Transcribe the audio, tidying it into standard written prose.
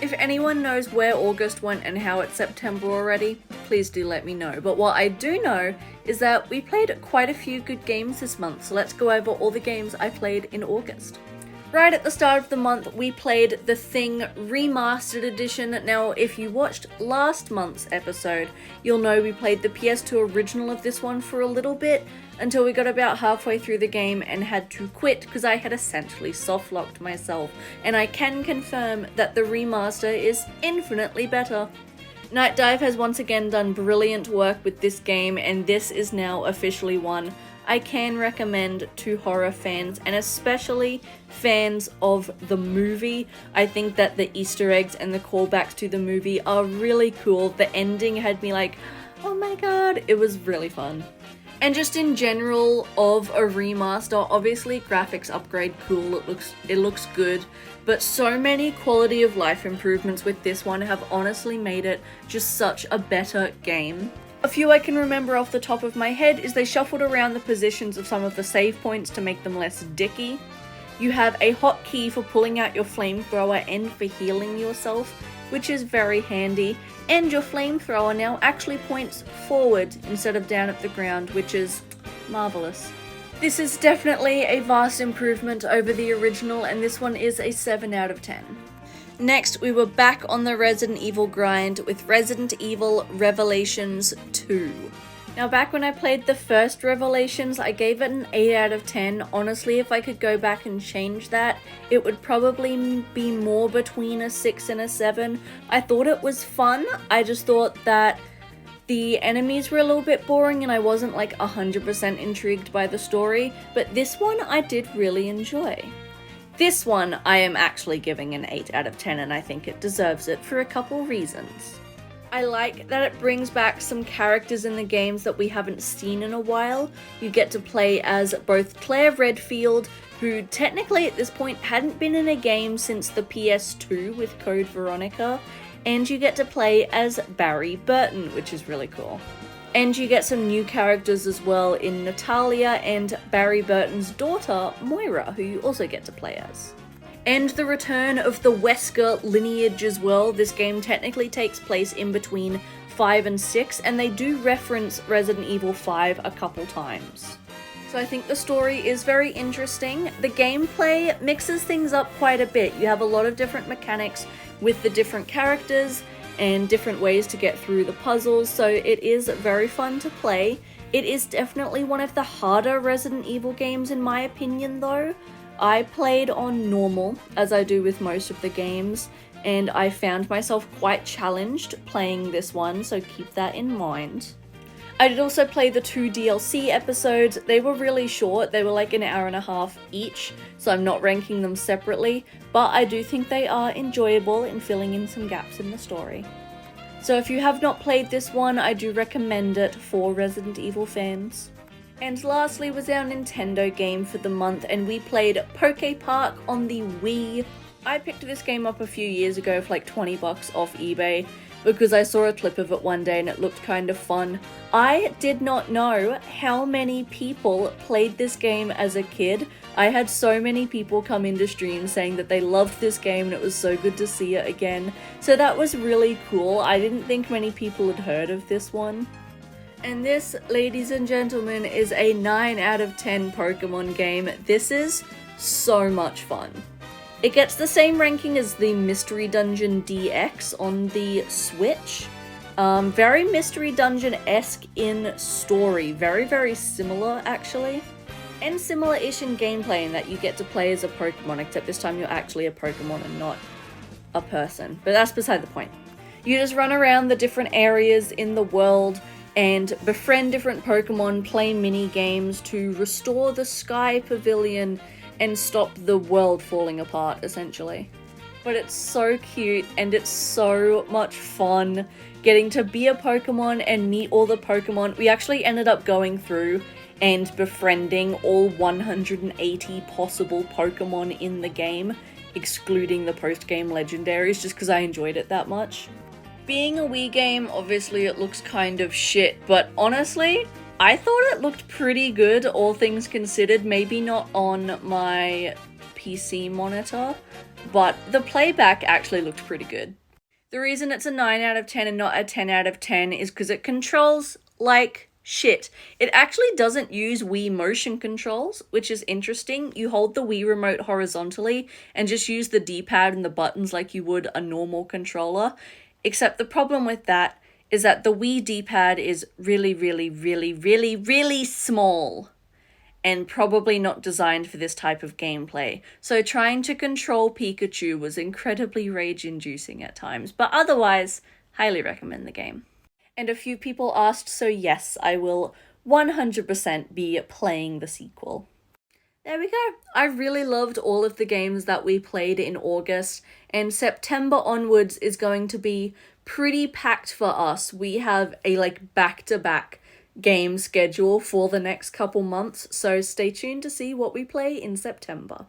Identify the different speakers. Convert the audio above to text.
Speaker 1: If anyone knows where August went and how it's September already, please do let me know. But what I do know is that we played quite a few good games this month, so let's go over all the games I played in August. Right at the start of the month, we played The Thing Remastered Edition. Now, if you watched last month's episode, you'll know we played the PS2 original of this one for a little bit, until we got about halfway through the game and had to quit because I had essentially soft-locked myself, and I can confirm that the remaster is infinitely better. Night Dive has once again done brilliant work with this game, and this is now officially one I can recommend to horror fans, and especially fans of the movie. I think that the Easter eggs and the callbacks to the movie are really cool. The ending had me like, oh my god, it was really fun. And just in general of a remaster, obviously graphics upgrade, cool, it looks good, but so many quality of life improvements with this one have honestly made it just such a better game. A few I can remember off the top of my head is they shuffled around the positions of some of the save points to make them less dicky. You have a hotkey for pulling out your flamethrower and for healing yourself, which is very handy, and your flamethrower now actually points forward instead of down at the ground, which is marvelous. This is definitely a vast improvement over the original, and this one is a 7 out of 10. Next, we were back on the Resident Evil grind with Resident Evil Revelations 2. Now, back when I played the first Revelations, I gave it an 8 out of 10. Honestly, if I could go back and change that, it would probably be more between a 6 and a 7. I thought it was fun. I just thought that the enemies were a little bit boring and I wasn't like 100% intrigued by the story, but this one I did really enjoy. This one I am actually giving an 8 out of 10, and I think it deserves it for a couple reasons. I like that it brings back some characters in the games that we haven't seen in a while. You get to play as both Claire Redfield, who technically at this point hadn't been in a game since the PS2 with Code Veronica, and you get to play as Barry Burton, which is really cool. And you get some new characters as well in Natalia and Barry Burton's daughter, Moira, who you also get to play as. And the return of the Wesker lineage as well. This game technically takes place in between 5 and 6, and they do reference Resident Evil 5 a couple times. So I think the story is very interesting. The gameplay mixes things up quite a bit. You have a lot of different mechanics with the different characters, and different ways to get through the puzzles, so it is very fun to play. It is definitely one of the harder Resident Evil games in my opinion though. I played on normal, as I do with most of the games, and I found myself quite challenged playing this one, so keep that in mind. I did also play the 2 DLC episodes. They were really short, they were like an hour and a half each, so I'm not ranking them separately, but I do think they are enjoyable in filling in some gaps in the story. So if you have not played this one, I do recommend it for Resident Evil fans. And lastly was our Nintendo game for the month, and we played Poke Park on the Wii. I picked this game up a few years ago for like $20 off eBay, because I saw a clip of it one day and it looked kind of fun. I did not know how many people played this game as a kid. I had so many people come into stream saying that they loved this game and it was so good to see it again. So that was really cool. I didn't think many people had heard of this one. And this, ladies and gentlemen, is a 9 out of 10 Pokemon game. This is so much fun. It gets the same ranking as the Mystery Dungeon DX on the Switch. Very Mystery Dungeon-esque in story. Very, very similar, actually. And similar-ish in gameplay in that you get to play as a Pokemon, except this time you're actually a Pokemon and not a person. But that's beside the point. You just run around the different areas in the world and befriend different Pokemon, play mini-games to restore the Sky Pavilion and stop the world falling apart, essentially. But it's so cute and it's so much fun getting to be a Pokemon and meet all the Pokemon. We actually ended up going through and befriending all 180 possible Pokemon in the game, excluding the post-game legendaries, just because I enjoyed it that much. Being a Wii game, obviously it looks kind of shit, but honestly, I thought it looked pretty good, all things considered. Maybe not on my PC monitor, but the playback actually looked pretty good. The reason it's a 9 out of 10 and not a 10 out of 10 is because it controls like shit. It actually doesn't use Wii motion controls, which is interesting. You hold the Wii remote horizontally and just use the D-pad and the buttons like you would a normal controller. Except the problem with that is that the Wii D-pad is really, really, really, really, really small and probably not designed for this type of gameplay. So trying to control Pikachu was incredibly rage-inducing at times, but otherwise, highly recommend the game. And a few people asked, so yes, I will 100% be playing the sequel. There we go. I really loved all of the games that we played in August, and September onwards is going to be pretty packed for us. We have a back-to-back game schedule for the next couple months, so stay tuned to see what we play in September.